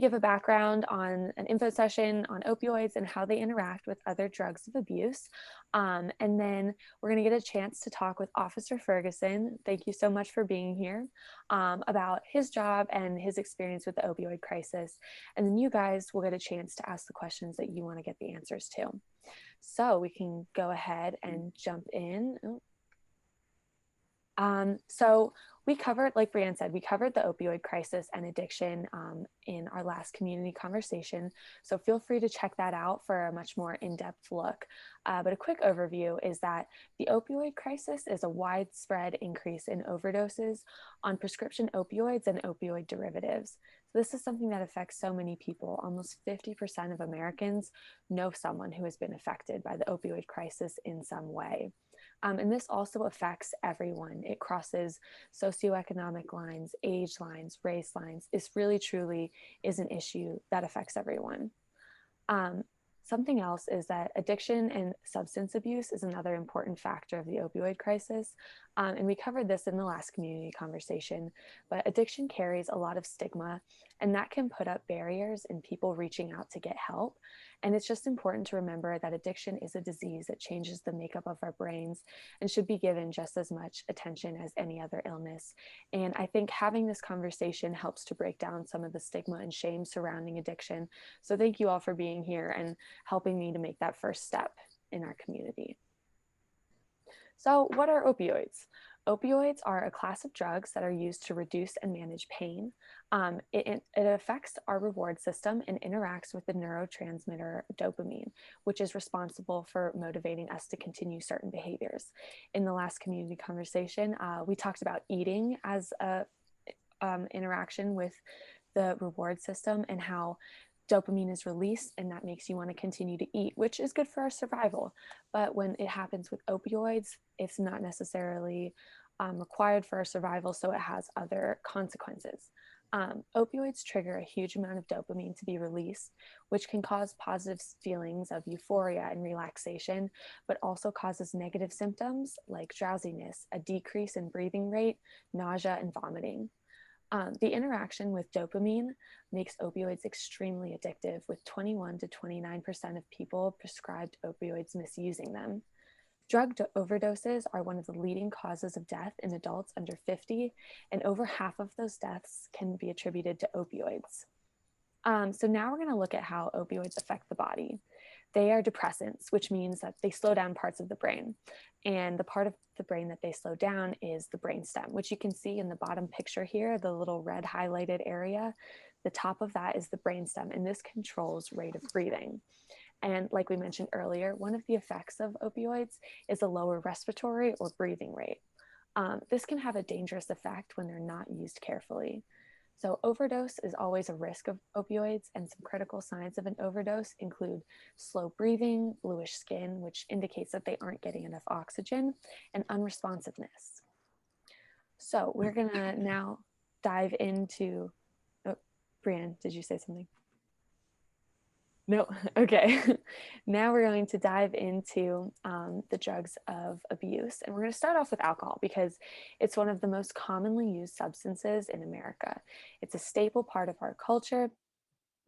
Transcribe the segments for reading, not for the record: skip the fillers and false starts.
give a background on an info session on opioids and how they interact with other drugs of abuse. And then we're going to get a chance to talk with Officer Ferguson. Thank you so much for being here, about his job and his experience with the opioid crisis. And then you guys will get a chance to ask the questions that you want to get the answers to. So we can go ahead and jump in. So we covered, like Brianne said, we covered the opioid crisis and addiction in our last community conversation. So feel free to check that out for a much more in-depth look. But a quick overview is that the opioid crisis is a widespread increase in overdoses on prescription opioids and opioid derivatives. So this is something that affects so many people. Almost 50% of Americans know someone who has been affected by the opioid crisis in some way. And this also affects everyone. It crosses socioeconomic lines, age lines, race lines. This really truly is an issue that affects everyone. Something else is that addiction and substance abuse is another important factor of the opioid crisis. And we covered this in the last community conversation, but addiction carries a lot of stigma, and that can put up barriers in people reaching out to get help. And it's just important to remember that addiction is a disease that changes the makeup of our brains and should be given just as much attention as any other illness. And I think having this conversation helps to break down some of the stigma and shame surrounding addiction. So thank you all for being here and helping me to make that first step in our community. So what are opioids? Opioids are a class of drugs that are used to reduce and manage pain. It affects our reward system and interacts with the neurotransmitter dopamine, which is responsible for motivating us to continue certain behaviors. In the last community conversation, we talked about eating as a interaction with the reward system and how dopamine is released and that makes you want to continue to eat, which is good for our survival. But when it happens with opioids, it's not necessarily required for our survival, so it has other consequences. Opioids trigger a huge amount of dopamine to be released, which can cause positive feelings of euphoria and relaxation, but also causes negative symptoms like drowsiness, a decrease in breathing rate, nausea, and vomiting. The interaction with dopamine makes opioids extremely addictive, with 21 to 29% of people prescribed opioids misusing them. Drug overdoses are one of the leading causes of death in adults under 50, and over half of those deaths can be attributed to opioids. So now we're going to look at how opioids affect the body. They are depressants, which means that they slow down parts of the brain. And the part of the brain that they slow down is the brainstem, which you can see in the bottom picture here, the little red highlighted area. The top of that is the brainstem, and this controls rate of breathing. And like we mentioned earlier, one of the effects of opioids is a lower respiratory or breathing rate. This can have a dangerous effect when they're not used carefully. So overdose is always a risk of opioids, and some critical signs of an overdose include slow breathing, bluish skin, which indicates that they aren't getting enough oxygen, and unresponsiveness. So we're gonna now dive into, oh, Brianne, did you say something? No, okay. Now we're going to dive into the drugs of abuse. And we're going to start off with alcohol because it's one of the most commonly used substances in America. It's a staple part of our culture,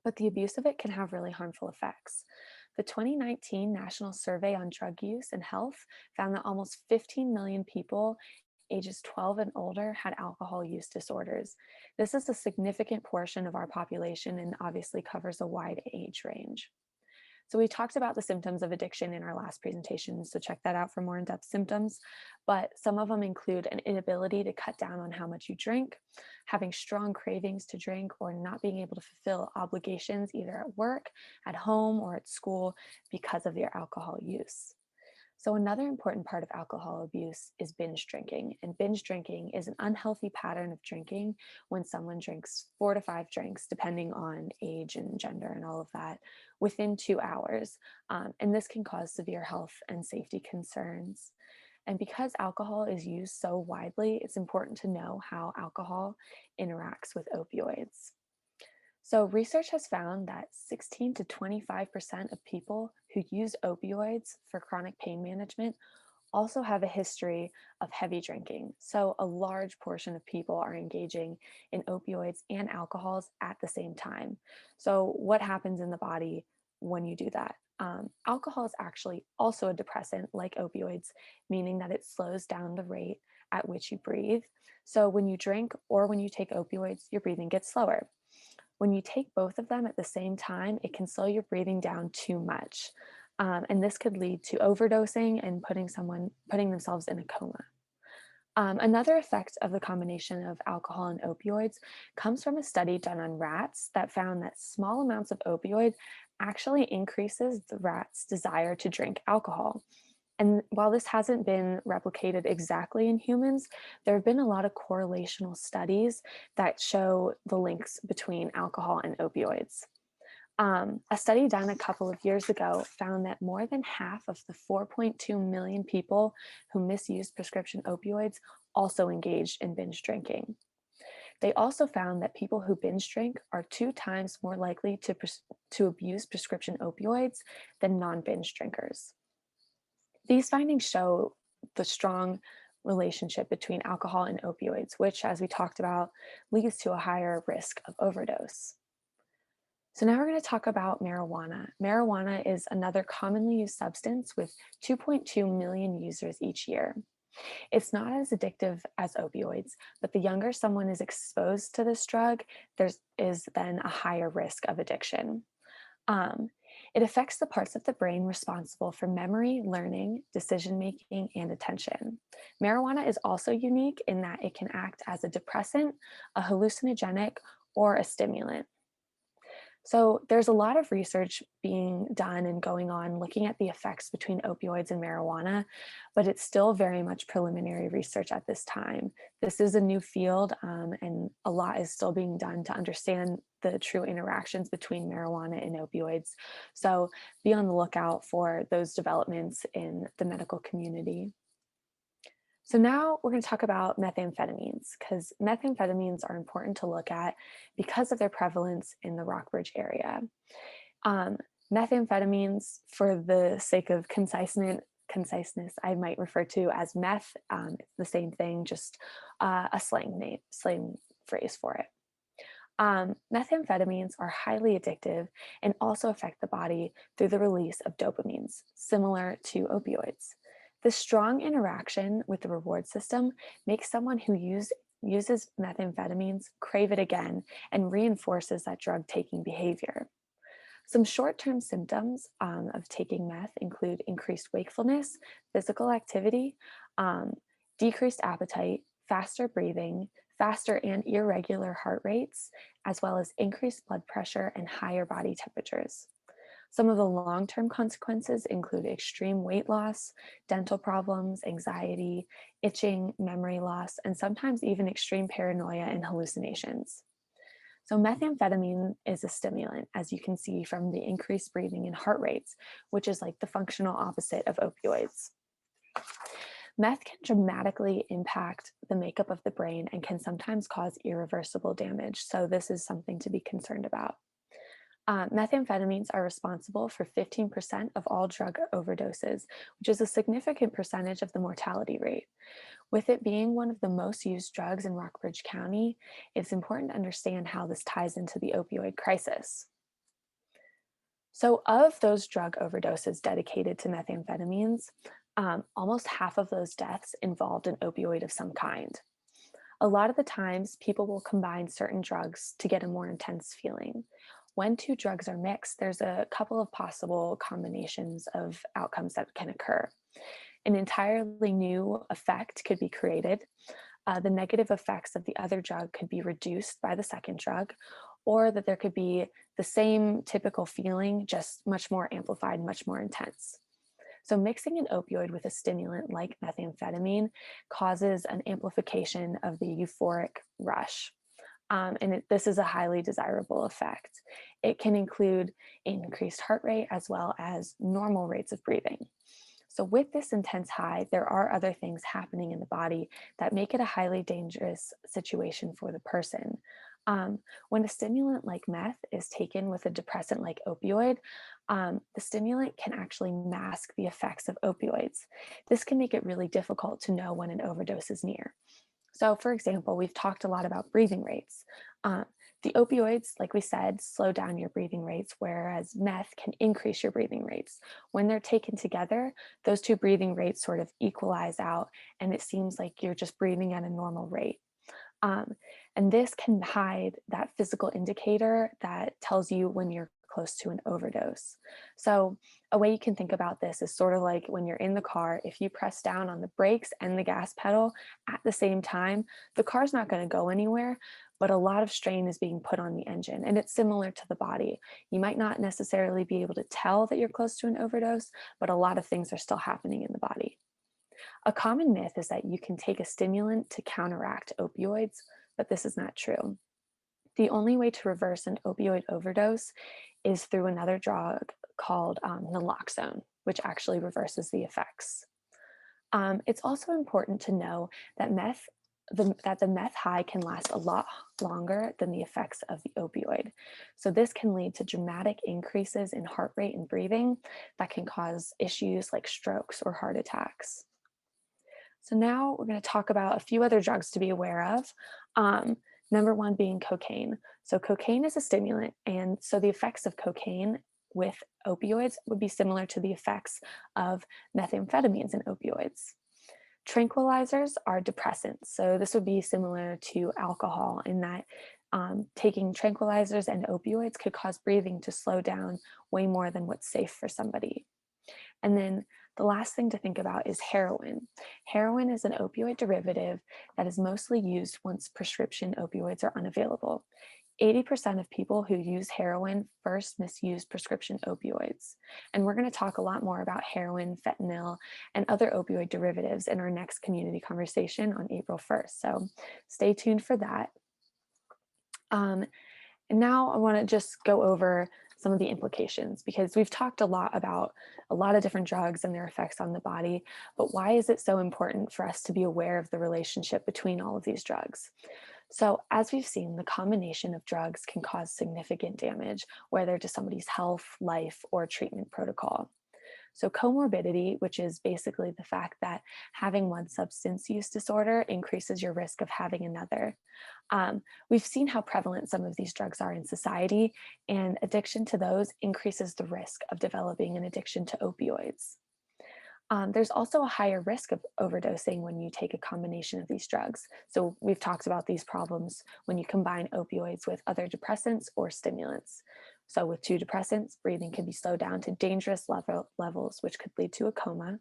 but the abuse of it can have really harmful effects. The 2019 National Survey on Drug Use and Health found that almost 15 million people ages 12 and older had alcohol use disorders. This is a significant portion of our population and obviously covers a wide age range. So we talked about the symptoms of addiction in our last presentation, so check that out for more in-depth symptoms, but some of them include an inability to cut down on how much you drink, having strong cravings to drink, or not being able to fulfill obligations either at work, at home, or at school because of your alcohol use. So another important part of alcohol abuse is binge drinking. And binge drinking is an unhealthy pattern of drinking when someone drinks 4 to 5 drinks, depending on age and gender and all of that, within 2 hours. And this can cause severe health and safety concerns. And because alcohol is used so widely, it's important to know how alcohol interacts with opioids. So research has found that 16 to 25% of people who use opioids for chronic pain management also have a history of heavy drinking. So, a large portion of people are engaging in opioids and alcohols at the same time. So, what happens in the body when you do that? Alcohol is actually also a depressant like opioids, meaning that it slows down the rate at which you breathe. So, when you drink or when you take opioids, your breathing gets slower. When you take both of them at the same time, it can slow your breathing down too much. And this could lead to overdosing and putting themselves in a coma. Another effect of the combination of alcohol and opioids comes from a study done on rats that found that small amounts of opioid actually increases the rat's desire to drink alcohol. And while this hasn't been replicated exactly in humans, there have been a lot of correlational studies that show the links between alcohol and opioids. A study done a couple of years ago found that more than half of the 4.2 million people who misused prescription opioids also engaged in binge drinking. They also found that people who binge drink are 2 times more likely to abuse prescription opioids than non binge drinkers. These findings show the strong relationship between alcohol and opioids, which, as we talked about, leads to a higher risk of overdose. So, now we're going to talk about marijuana. Marijuana is another commonly used substance with 2.2 million users each year. It's not as addictive as opioids, but the younger someone is exposed to this drug, there is then a higher risk of addiction. Um, it affects the parts of the brain responsible for memory, learning, decision making, and attention. Marijuana is also unique in that it can act as a depressant, a hallucinogenic, or a stimulant. So there's a lot of research being done and going on looking at the effects between opioids and marijuana, but it's still very much preliminary research at this time. This is a new field, and a lot is still being done to understand the true interactions between marijuana and opioids. So be on the lookout for those developments in the medical community. So now we're going to talk about methamphetamines because methamphetamines are important to look at because of their prevalence in the Rockbridge area. Um, Methamphetamines, for the sake of conciseness, I might refer to as meth. It's the same thing, just a slang phrase for it. Methamphetamines are highly addictive and also affect the body through the release of dopamines, similar to opioids. The strong interaction with the reward system makes someone who uses methamphetamines crave it again and reinforces that drug taking behavior. Some short term symptoms of taking meth include increased wakefulness, physical activity, um, decreased appetite, faster breathing, faster and irregular heart rates, as well as increased blood pressure and higher body temperatures. Some of the long term consequences include extreme weight loss, dental problems, anxiety, itching, memory loss, and sometimes even extreme paranoia and hallucinations. So, methamphetamine is a stimulant, as you can see from the increased breathing and heart rates, which is like the functional opposite of opioids. Meth can dramatically impact the makeup of the brain and can sometimes cause irreversible damage. So, this is something to be concerned about. Methamphetamines are responsible for 15% of all drug overdoses, which is a significant percentage of the mortality rate. With it being one of the most used drugs in Rockbridge County, it's important to understand how this ties into the opioid crisis. So, of those drug overdoses dedicated to methamphetamines, almost half of those deaths involved an opioid of some kind. A lot of the times, people will combine certain drugs to get a more intense feeling. When two drugs are mixed, there's a couple of possible combinations of outcomes that can occur. An entirely new effect could be created. The negative effects of the other drug could be reduced by the second drug, or that there could be the same typical feeling, just much more amplified, much more intense. So, mixing an opioid with a stimulant like methamphetamine causes an amplification of the euphoric rush. This is a highly desirable effect. It can include increased heart rate as well as normal rates of breathing. So, with this intense high, there are other things happening in the body that make it a highly dangerous situation for the person. When a stimulant like meth is taken with a depressant like opioid, The stimulant can actually mask the effects of opioids. This can make it really difficult to know when an overdose is near. So, for example, we've talked a lot about breathing rates. Um, the opioids, like we said, slow down your breathing rates, whereas meth can increase your breathing rates. When they're taken together, those two breathing rates sort of equalize out, and it seems like you're just breathing at a normal rate. Um, and this can hide that physical indicator that tells you when you're close to an overdose. So, a way you can think about this is sort of like when you're in the car, if you press down on the brakes and the gas pedal at the same time, the car's not going to go anywhere, but a lot of strain is being put on the engine. And it's similar to the body. You might not necessarily be able to tell that you're close to an overdose, but a lot of things are still happening in the body. A common myth is that you can take a stimulant to counteract opioids, but this is not true. The only way to reverse an opioid overdose is through another drug called naloxone, which actually reverses the effects. It's also important to know that the meth high can last a lot longer than the effects of the opioid. So this can lead to dramatic increases in heart rate and breathing that can cause issues like strokes or heart attacks. So now we're going to talk about a few other drugs to be aware of. Um, Number one being cocaine. So cocaine is a stimulant, and so the effects of cocaine with opioids would be similar to the effects of methamphetamines and opioids. Tranquilizers are depressants, so this would be similar to alcohol in that taking tranquilizers and opioids could cause breathing to slow down way more than what's safe for somebody. And then the last thing to think about is heroin. Heroin is an opioid derivative that is mostly used once prescription opioids are unavailable. 80% of people who use heroin first misuse prescription opioids. And we're going to talk a lot more about heroin, fentanyl, and other opioid derivatives in our next community conversation on April 1st. So stay tuned for that. Um, and now I want to just go over some of the implications because we've talked a lot about a lot of different drugs and their effects on the body, but why is it so important for us to be aware of the relationship between all of these drugs? So, as we've seen, the combination of drugs can cause significant damage, whether to somebody's health, life, or treatment protocol. So, comorbidity, which is basically the fact that having one substance use disorder increases your risk of having another. We've seen how prevalent some of these drugs are in society, and addiction to those increases the risk of developing an addiction to opioids. There's also a higher risk of overdosing when you take a combination of these drugs. So, we've talked about these problems when you combine opioids with other depressants or stimulants. So, with two depressants, breathing can be slowed down to dangerous levels, which could lead to a coma.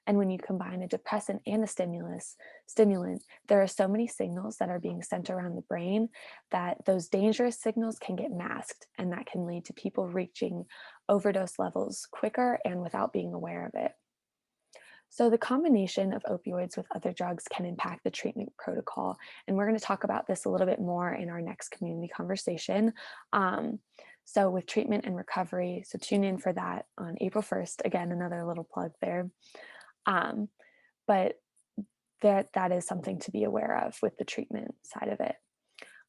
And when you combine a depressant and a stimulant, there are so many signals that are being sent around the brain that those dangerous signals can get masked, and that can lead to people reaching overdose levels quicker and without being aware of it. So, the combination of opioids with other drugs can impact the treatment protocol. And we're going to talk about this a little bit more in our next community conversation. Um, so, with treatment and recovery, so tune in for that on April 1st. Again, another little plug there. Um, but that is something to be aware of with the treatment side of it.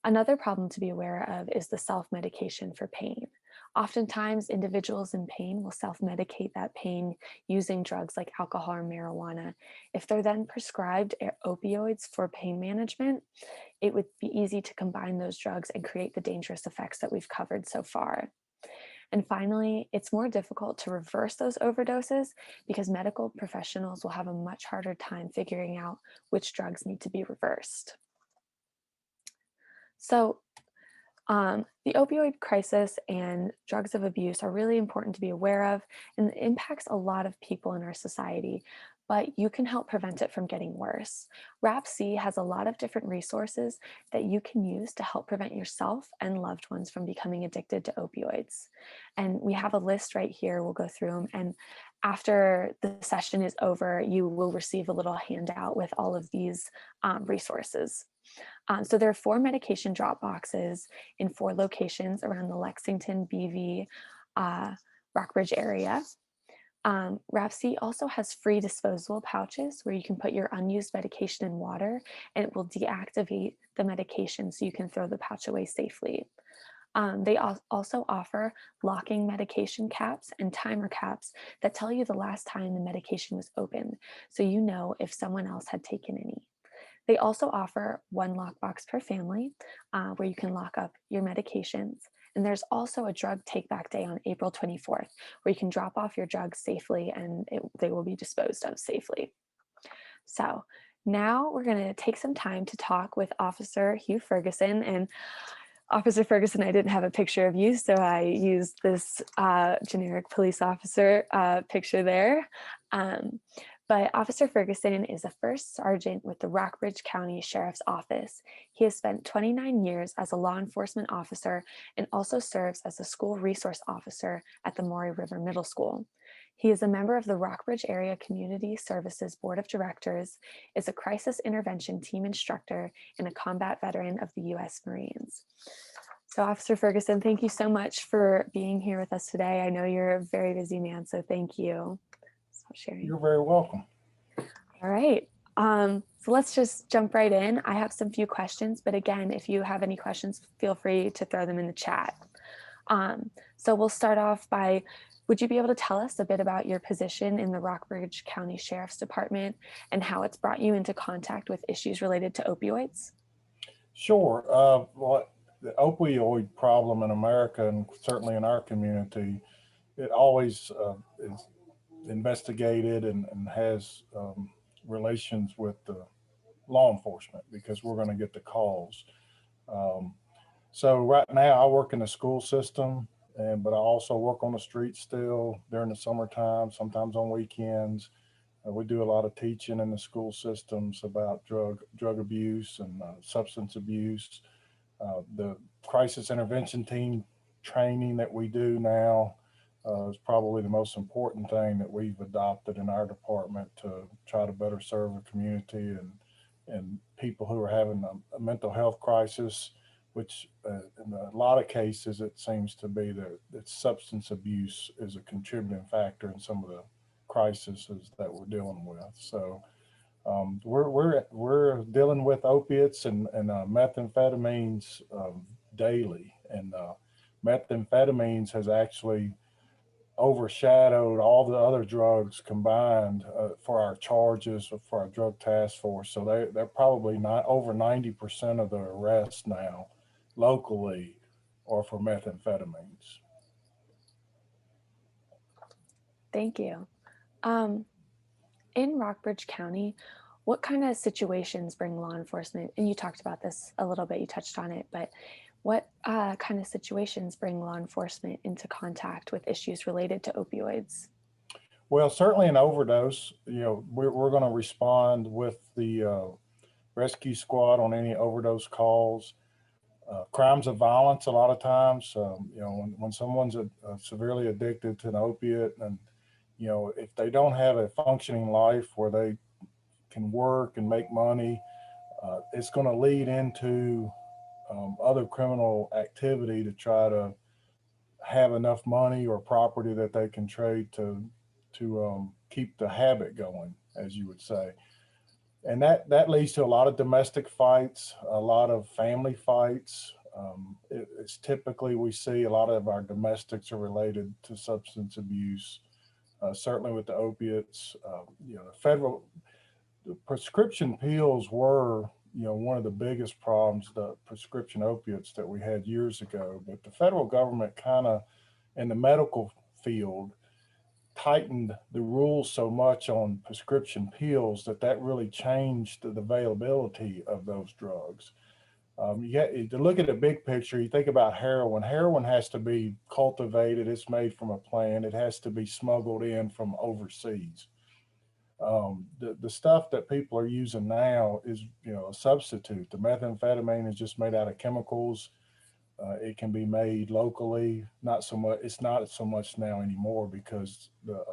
Another problem to be aware of is the self medication for pain. Oftentimes, individuals in pain will self medicate that pain using drugs like alcohol or marijuana. If they're then prescribed opioids for pain management, it would be easy to combine those drugs and create the dangerous effects that we've covered so far. And finally, it's more difficult to reverse those overdoses because medical professionals will have a much harder time figuring out which drugs need to be reversed. So, the opioid crisis and drugs of abuse are really important to be aware of, and it impacts a lot of people in our society, but you can help prevent it from getting worse. RAPC has a lot of different resources that you can use to help prevent yourself and loved ones from becoming addicted to opioids. And we have a list right here. We'll go through them. And after the session is over, you will receive a little handout with all of these resources. So there are 4 medication drop boxes in 4 locations around the Lexington, BV, Rockbridge area. RAPC also has free disposable pouches where you can put your unused medication in water and it will deactivate the medication so you can throw the pouch away safely. They also offer locking medication caps and timer caps that tell you the last time the medication was opened, so you know if someone else had taken any. They also offer one lockbox per family where you can lock up your medications. And there's also a drug take back day on April 24th where you can drop off your drugs safely and they will be disposed of safely. So now we're going to take some time to talk with Officer Hugh Ferguson. And Officer Ferguson, I didn't have a picture of you, so I used this generic police officer picture there. Um, but Officer Ferguson is a first sergeant with the Rockbridge County Sheriff's Office. He has spent 29 years as a law enforcement officer and also serves as a school resource officer at the Maury River Middle School. He is a member of the Rockbridge Area Community Services Board of Directors, is a crisis intervention team instructor, and a combat veteran of the U.S. Marines. So, Officer Ferguson, thank you so much for being here with us today. I know you're a very busy man, so thank you. Stop sharing. You're very welcome. All right. So let's just jump right in. I have some few questions, but again, if you have any questions, feel free to throw them in the chat. So we'll start off by, would you be able to tell us a bit about your position in the Rockbridge County Sheriff's Department and how it's brought you into contact with issues related to opioids? Sure. Well, the opioid problem in America, and certainly in our community, it always is investigated and has relations with the law enforcement because we're going to get the calls. Um, so right now I work in the school system, but I also work on the street still during the summertime, sometimes on weekends. We do a lot of teaching in the school systems about drug abuse and substance abuse. The crisis intervention team training that we do now is probably the most important thing that we've adopted in our department to try to better serve the community and people who are having a mental health crisis, which in a lot of cases it seems to be that substance abuse is a contributing factor in some of the crises that we're dealing with. So we're dealing with opiates and methamphetamines daily, and methamphetamines has actually overshadowed all the other drugs combined for our charges for our drug task force. So they're probably not over 90% of the arrests now locally are for methamphetamines. Thank you. Um, in Rockbridge County, what kind of situations bring law enforcement? And you talked about this a little bit, you touched on it, but what kind of situations bring law enforcement into contact with issues related to opioids? Well, certainly an overdose. We're going to respond with the rescue squad on any overdose calls. Crimes of violence, a lot of times, when someone's severely addicted to an opiate, and if they don't have a functioning life where they can work and make money, it's going to lead into other criminal activity to try to have enough money or property that they can trade to keep the habit going, as you would say. And that leads to a lot of domestic fights, a lot of family fights. It's typically we see a lot of our domestics are related to substance abuse. Certainly with the opiates, the federal the prescription pills were one of the biggest problems, the prescription opiates that we had years ago. But the federal government kind of in the medical field tightened the rules so much on prescription pills that really changed the availability of those drugs. To look at the big picture, you think about heroin. Heroin has to be cultivated. It's made from a plant. It has to be smuggled in from overseas. The stuff that people are using now is a substitute. The methamphetamine is just made out of chemicals. It can be made locally. Not so much. It's not so much now anymore because the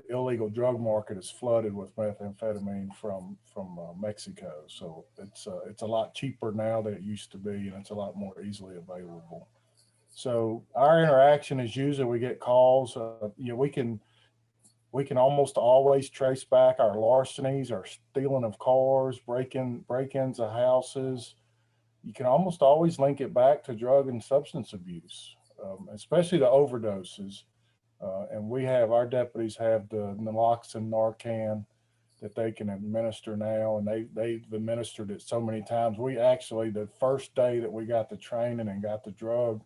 illegal drug market is flooded with methamphetamine from Mexico. So it's a lot cheaper now than it used to be, and it's a lot more easily available. So our interaction is usually we get calls. We can almost always trace back our larcenies, our stealing of cars, break-ins of houses. you can almost always link it back to drug and substance abuse, especially the overdoses. And we have, our deputies have the naloxone, Narcan that they can administer now, and they've administered it so many times. We actually, the first day that we got the training and got the drug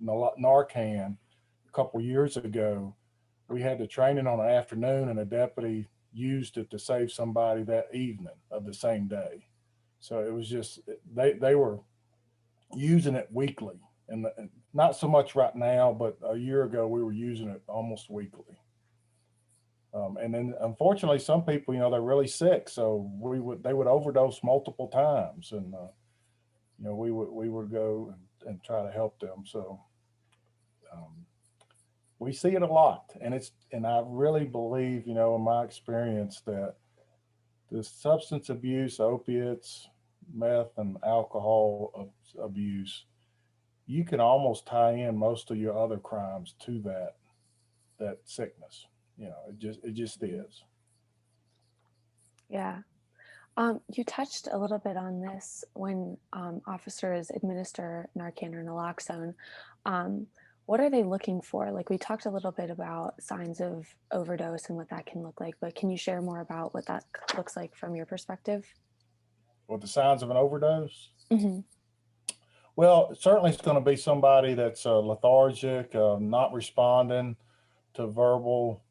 Narcan a couple years ago, we had the training on an afternoon, and a deputy used it to save somebody that evening of the same day. So it was just, they were using it weekly, and not so much right now, but a year ago we were using it almost weekly. And then unfortunately, some people, they're really sick, so they would overdose multiple times, and we would go and try to help them. So um, we see it a lot, and I really believe, in my experience, that the substance abuse, opiates, meth, and alcohol abuse, you can almost tie in most of your other crimes to that sickness. It just is. Yeah. You touched a little bit on this when officers administer Narcan or naloxone. Um, what are they looking for? Like we talked a little bit about signs of overdose and what that can look like, but can you share more about what that looks like from your perspective? With the signs of an overdose, Hmm. well, certainly it's going to be somebody that's lethargic, not responding to verbal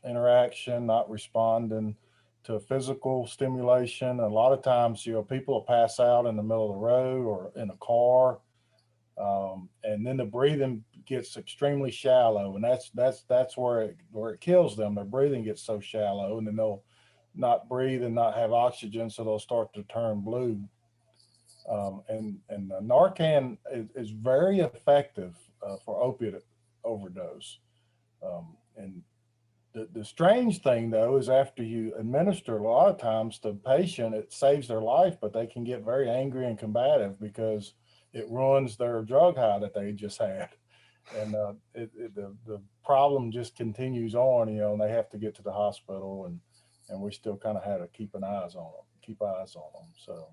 interaction, not responding to physical stimulation. A lot of times, people will pass out in the middle of the road or in a car, and then the breathing gets extremely shallow, and that's where it kills them. Their breathing gets so shallow, and then they'll not breathe and not have oxygen, so they'll start to turn blue. And Narcan is very effective for opiate overdose. And the strange thing though is after you administer, a lot of times the patient, it saves their life, but they can get very angry and combative because it ruins their drug high that they just had. And the problem just continues on, and they have to get to the hospital, and we still kind of had to keep eyes on them. So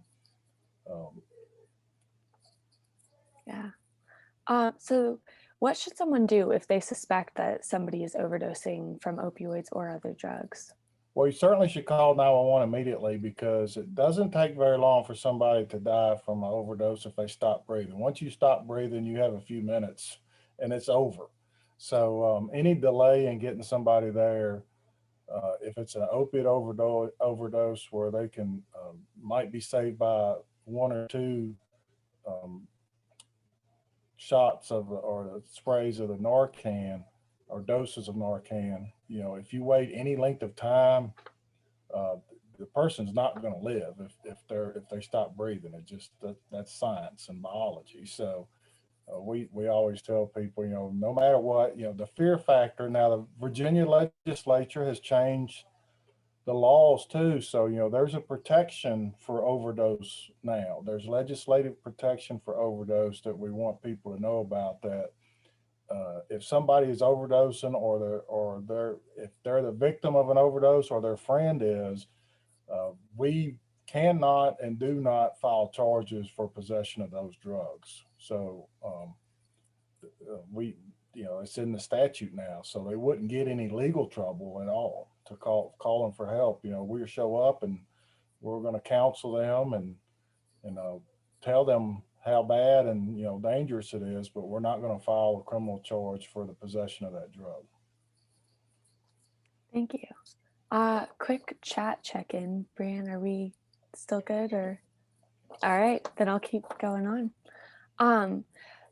um, Yeah. So, what should someone do if they suspect that somebody is overdosing from opioids or other drugs? well, you certainly should call 911 immediately, because it doesn't take very long for somebody to die from an overdose if they stop breathing. Once you stop breathing, you have a few minutes and it's over. So any delay in getting somebody there, if it's an opiate overdose where they can might be saved by one or two um, shots of or sprays of the Narcan or doses of Narcan, if you wait any length of time, uh, the person's not going to live if they stop breathing. That's science and biology. So we always tell people, no matter what, the fear factor. Now the Virginia legislature has changed the laws too. So there's a protection for overdose now. There's legislative protection for overdose that we want people to know about. That if somebody is overdosing, or if they're the victim of an overdose, or their friend is, we cannot and do not file charges for possession of those drugs. So we, it's in the statute now, so they wouldn't get any legal trouble at all to call them for help. We show up, and we're going to counsel them, and tell them how bad and dangerous it is, but we're not going to file a criminal charge for the possession of that drug. Thank you. Quick chat check in. Brian, are we still good or? All right, then I'll keep going on. Um,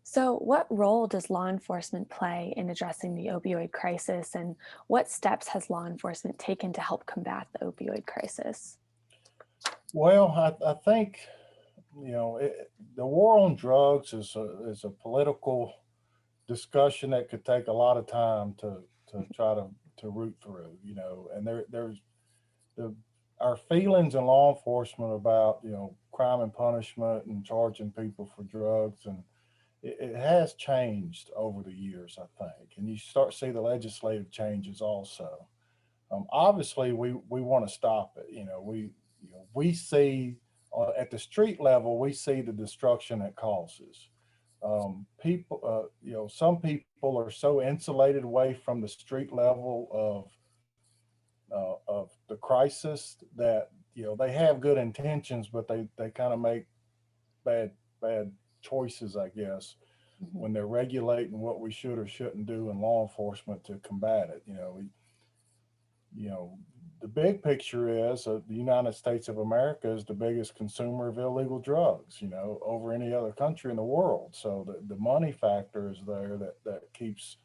so, what role does law enforcement play in addressing the opioid crisis, and what steps has law enforcement taken to help combat the opioid crisis? Well, I think the war on drugs is a political discussion that could take a lot of time to try to root through. And there's the our feelings in law enforcement about crime and punishment and charging people for drugs, and it has changed over the years, I think. And you start to see the legislative changes also. Obviously, we want to stop it. We see At the street level, we see the destruction it causes. People, some people are so insulated away from the street level of the crisis that they have good intentions, but they kind of make bad bad choices, I guess, Mhm. when they're regulating what we should or shouldn't do in law enforcement to combat it. You know, the big picture is the United States of America is the biggest consumer of illegal drugs, over any other country in the world. So the money factor is there that keeps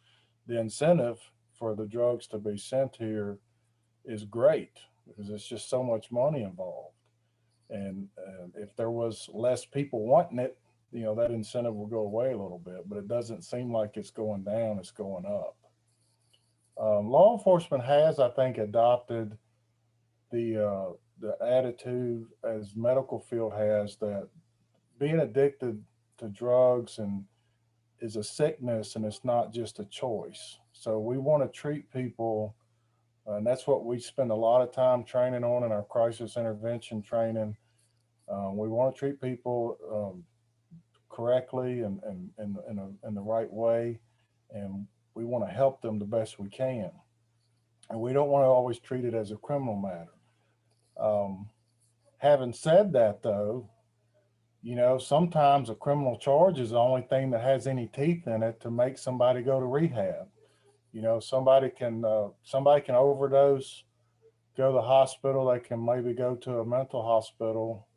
the incentive for the drugs to be sent here is great because it's just so much money involved. And if there was less people wanting it, that incentive will go away a little bit, but it doesn't seem like it's going down, it's going up. Law enforcement has, I think, adopted the attitude as medical field has that being addicted to drugs and is a sickness and it's not just a choice. So we want to treat people, and that's what we spend a lot of time training on in our crisis intervention training. We want to treat people correctly and in the right way, and we want to help them the best we can. And we don't want to always treat it as a criminal matter. Um, Having said that, though, sometimes a criminal charge is the only thing that has any teeth in it to make somebody go to rehab. Somebody can overdose, go to the hospital. They can maybe go to a mental hospital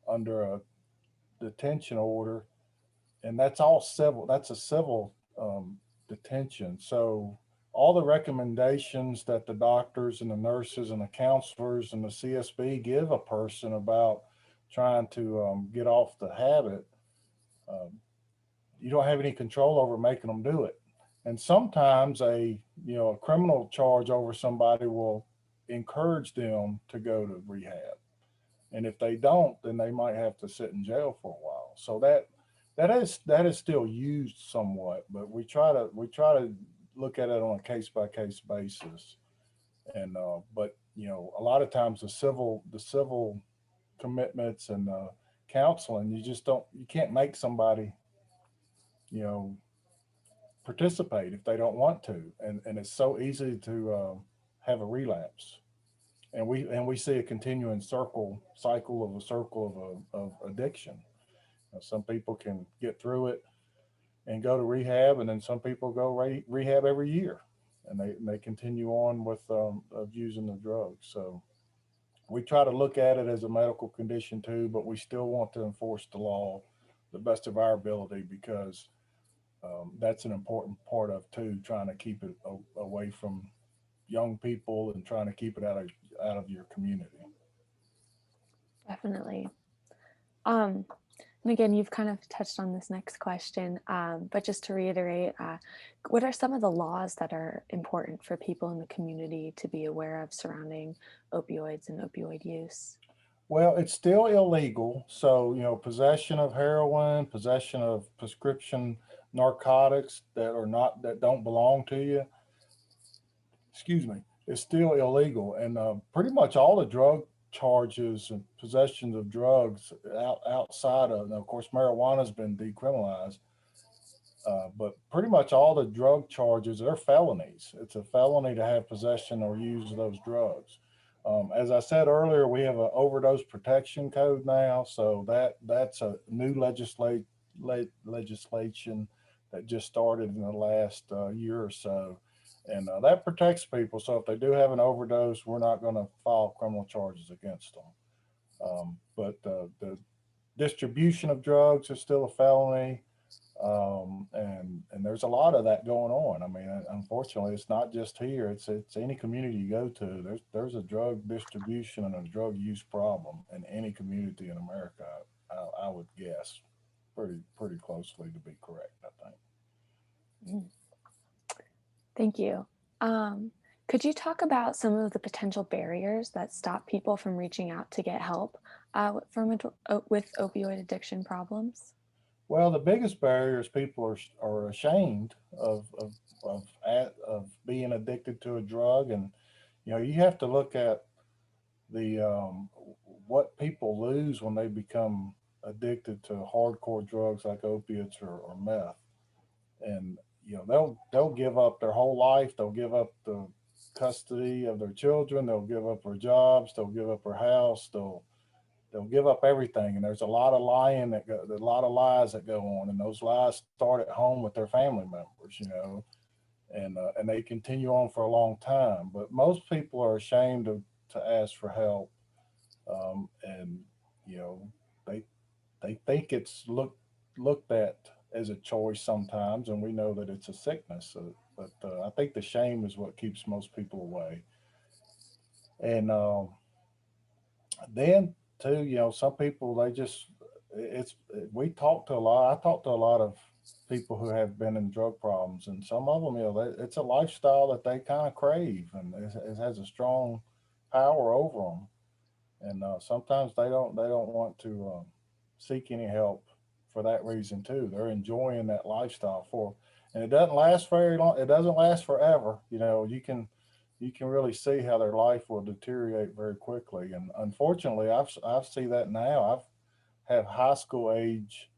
under a detention order, and that's all civil. That's a civil detention. So all the recommendations that the doctors and the nurses and the counselors and the CSB give a person about trying to get off the habit, um, you don't have any control over making them do it. And sometimes a criminal charge over somebody will encourage them to go to rehab. And if they don't, then they might have to sit in jail for a while. So that is still used somewhat, but we try to look at it on a case by case basis. And but a lot of times the civil commitments and counseling, you can't make somebody you know participate if they don't want to, and it's so easy to have a relapse. And we see a continuing cycle of a circle of addiction. Some people can get through it and go to rehab, and then some people go rehab every year, and they continue on with of using the drugs. So we try to look at it as a medical condition too, but we still want to enforce the law the best of our ability because that's an important part of too, trying to keep it away from young people and trying to keep it out of your community. Definitely. Um, and again, you've kind of touched on this next question, but just to reiterate, what are some of the laws that are important for people in the community to be aware of surrounding opioids and opioid use? Well, it's still illegal. So, possession of heroin, possession of prescription narcotics that don't belong to you, excuse me, is still illegal. And pretty much all the drug charges and possessions of drugs outside of course, marijuana has been decriminalized. But pretty much all the drug charges are felonies. It's a felony to have possession or use those drugs. As I said earlier, we have an overdose protection code now, so that's a new legislation that just started in the last year or so, and that protects people. So if they do have an overdose, we're not going to file criminal charges against them. But the distribution of drugs is still a felony, and there's a lot of that going on. I mean, unfortunately, it's not just here. It's any community you go to. There's a drug distribution and a drug use problem in any community in America. I would guess pretty closely to be correct. I think. Mm, thank you. Um, could you talk about some of the potential barriers that stop people from reaching out to get help with opioid addiction problems? Well, the biggest barrier is people are ashamed of being addicted to a drug, and you have to look at the what people lose when they become addicted to hardcore drugs like opiates or meth. And they'll give up their whole life. They'll give up the custody of their children. They'll give up their jobs. They'll give up their house. They'll give up everything. And there's a lot of lying a lot of lies that go on, and those lies start at home with their family members, and they continue on for a long time. But most people are ashamed to ask for help, and you know they they think it's looked at as a choice sometimes, and we know that it's a sickness. But I think the shame is what keeps most people away. And then too, some people they just it's we talk to a lot. I talk to a lot of people who have been in drug problems, and some of them, it's a lifestyle that they kind of crave, and it has a strong power over them. And sometimes they don't want to seek any help for that reason too. They're enjoying that lifestyle and it doesn't last very long. It doesn't last forever. You can really see how their life will deteriorate very quickly. And unfortunately, I've seen that now. I've had high school age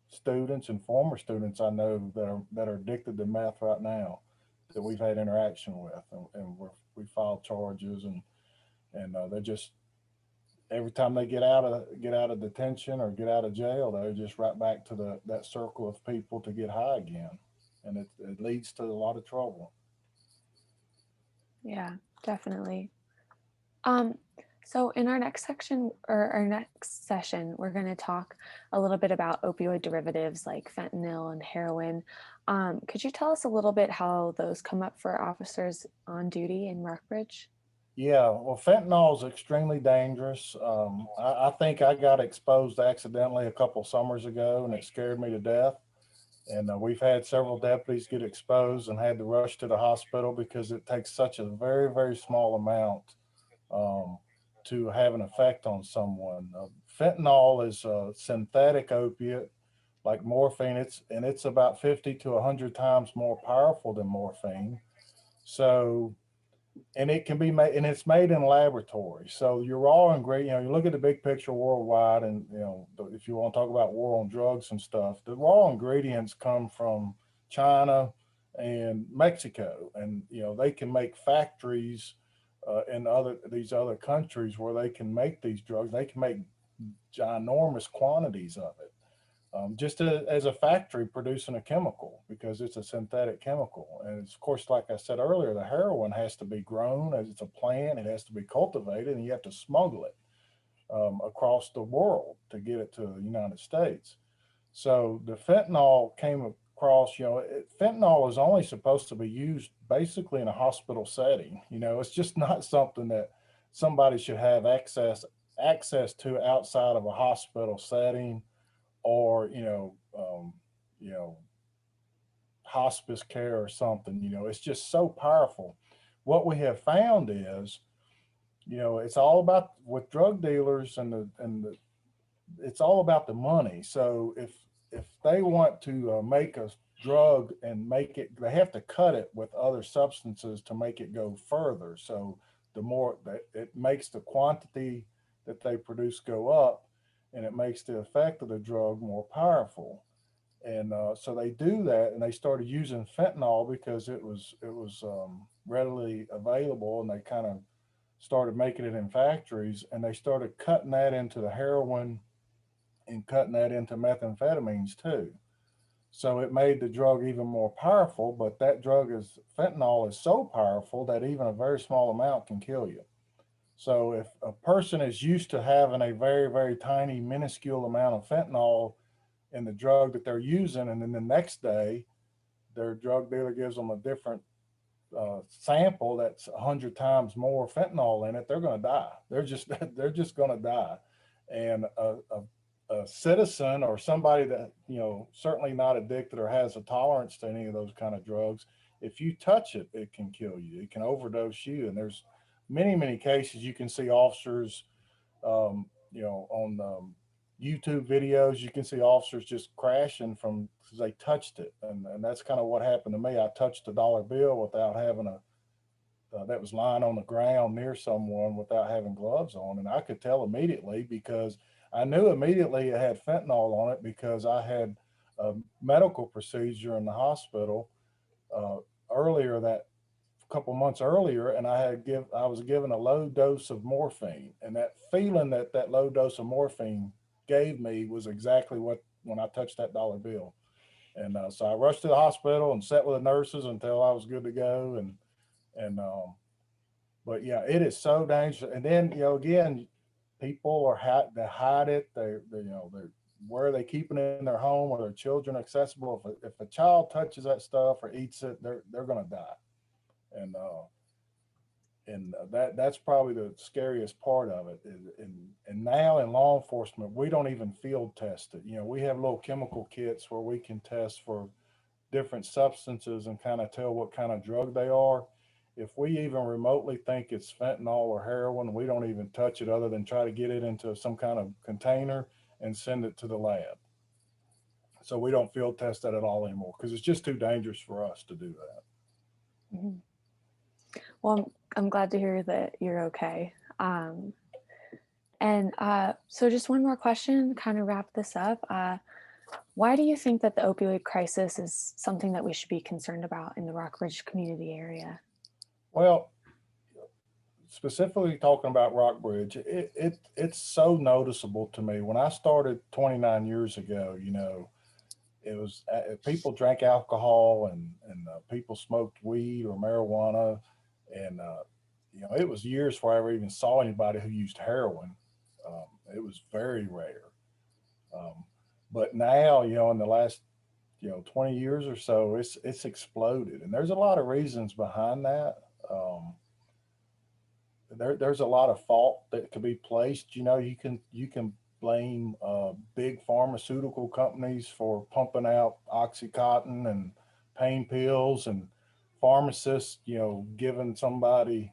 students and former students I know that are addicted to meth right now that we've had interaction with, and we filed charges, and they're just every time they get out of detention or get out of jail, they're just right back to that circle of people to get high again, and it leads to a lot of trouble. Yeah, definitely. Um, so in our next section or our next session, we're going to talk a little bit about opioid derivatives like fentanyl and heroin. Could you tell us a little bit how those come up for officers on duty in Rockbridge? Yeah, well, fentanyl is extremely dangerous. I think I got exposed accidentally a couple summers ago, and it scared me to death. And we've had several deputies get exposed and had to rush to the hospital because it takes such a very, very small amount um, to have an effect on someone. Fentanyl is a synthetic opiate like morphine. It's about 50 to 100 times more powerful than morphine. So, and it can be made, and it's made in laboratory. So your raw ingredient, you look at the big picture worldwide, and if you want to talk about war on drugs and stuff, the raw ingredients come from China and Mexico, and they can make factories in these other countries where they can make these drugs. They can make ginormous quantities of it, just as a factory producing a chemical because it's a synthetic chemical. And of course, like I said earlier, the heroin has to be grown as it's a plant, it has to be cultivated, and you have to smuggle it across the world to get it to the United States. So the fentanyl came across, fentanyl is only supposed to be used basically in a hospital setting. It's just not something that somebody should have access to outside of a hospital setting or you know hospice care or something. It's just so powerful. What we have found is it's all about with drug dealers and it's all about the money. So if they want to make a drug and make it, they have to cut it with other substances to make it go further. So the more that it makes the quantity that they produce go up, and it makes the effect of the drug more powerful. And so they do that, and they started using fentanyl because it was readily available, and they kind of started making it in factories, and they started cutting that into the heroin and cutting that into methamphetamines too. So it made the drug even more powerful, but that drug is fentanyl is so powerful that even a very small amount can kill you. So if a person is used to having a very, very tiny, minuscule amount of fentanyl in the drug that they're using, and then the next day their drug dealer gives them a different sample that's 100 times more fentanyl in it, they're going to die. They're just going to die. And a citizen or somebody that certainly not addicted or has a tolerance to any of those kind of drugs, if you touch it, it can kill you. It can overdose you. And there's many cases you can see officers on YouTube videos, you can see officers just crashing from because they touched it, and that's kind of what happened to me. I touched a dollar bill without having that was lying on the ground near someone without having gloves on, and I could tell immediately because I knew immediately it had fentanyl on it because I had a medical procedure in the hospital uh, earlier that couple months earlier, and I was given a low dose of morphine, and that feeling that that low dose of morphine gave me was exactly what when I touched that dollar bill. And so I rushed to the hospital and sat with the nurses until I was good to go. And but yeah, it is so dangerous. And then again, people they hide it. They're where are they keeping it in their home or their children accessible. If a child touches that stuff or eats it, they're going to die. And that's probably the scariest part of it. And now in law enforcement, we don't even field test it. We have little chemical kits where we can test for different substances and kind of tell what kind of drug they are. If we even remotely think it's fentanyl or heroin, we don't even touch it other than try to get it into some kind of container and send it to the lab. So we don't field test that at all anymore because it's just too dangerous for us to do that. Mhm. Well, I'm glad to hear that you're okay. And so, just one more question, kind of wrap this up. Why do you think that the opioid crisis is something that we should be concerned about in the Rockbridge community area? Well, specifically talking about Rockbridge, it's so noticeable to me. When I started 29 years ago, it was people drank alcohol and people smoked weed or marijuana, and it was years before I ever even saw anybody who used heroin. It was very rare. Um, but now, in the last 20 years or so, it's exploded, and there's a lot of reasons behind that. There's a lot of fault that could be placed. You can blame big pharmaceutical companies for pumping out OxyContin and pain pills, and pharmacists, giving somebody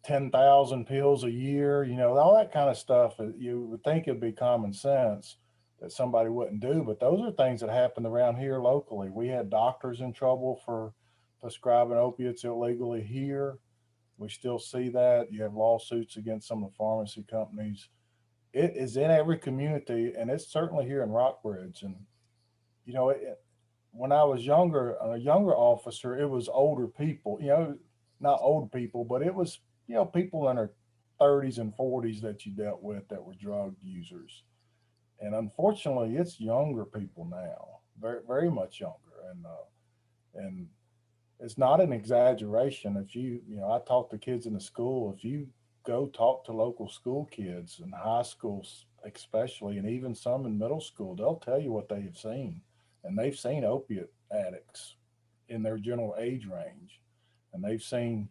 10,000 pills a year. All that kind of stuff. You would think it'd be common sense that somebody wouldn't do, but those are things that happened around here locally. We had doctors in trouble for prescribing opiates illegally here. We still see that. You have lawsuits against some of the pharmacy companies. It is in every community, and it's certainly here in Rockbridge. And you know, it, when I was younger, a younger officer, it was older people. Not old people, but it was people in their 30s and 40s that you dealt with that were drug users. And unfortunately, it's younger people now, very very much younger, and it's not an exaggeration. If I talk to kids in the school. If you go talk to local school kids in high schools, especially, and even some in middle school, they'll tell you what they have seen, and they've seen opiate addicts in their general age range, and they've seen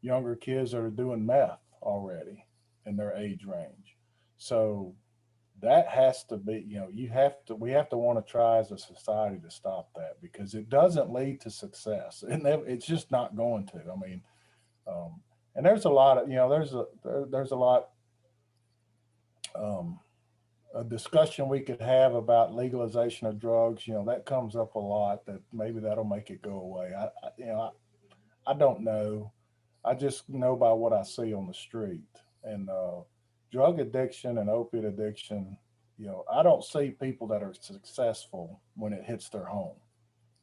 younger kids that are doing meth already in their age range. So that has to be, we have to want to try as a society to stop that because it doesn't lead to success, and it's just not going to. I mean, um, and there's a lot of, there's a lot, um, a discussion we could have about legalization of drugs. That comes up a lot. That maybe that'll make it go away. I don't know. I just know by what I see on the street. And drug addiction and opiate addiction, I don't see people that are successful when it hits their home.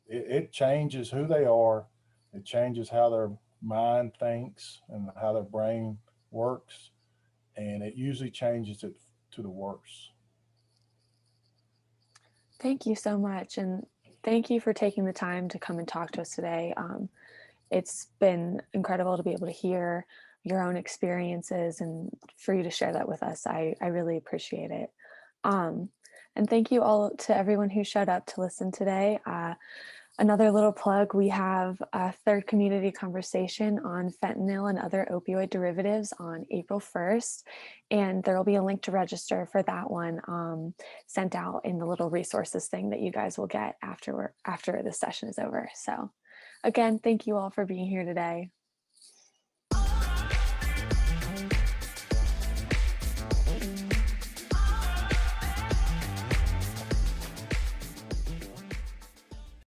It changes who they are, it changes how their mind thinks and how their brain works, and it usually changes it to the worse. Thank you so much. And thank you for taking the time to come and talk to us today. It's been incredible to be able to hear your own experiences and for you to share that with us. I really appreciate it. Um, and thank you all to everyone who showed up to listen today. Another little plug, we have a third community conversation on fentanyl and other opioid derivatives on April 1st. And there will be a link to register for that one sent out in the little resources thing that you guys will get after this session is over. So again, thank you all for being here today.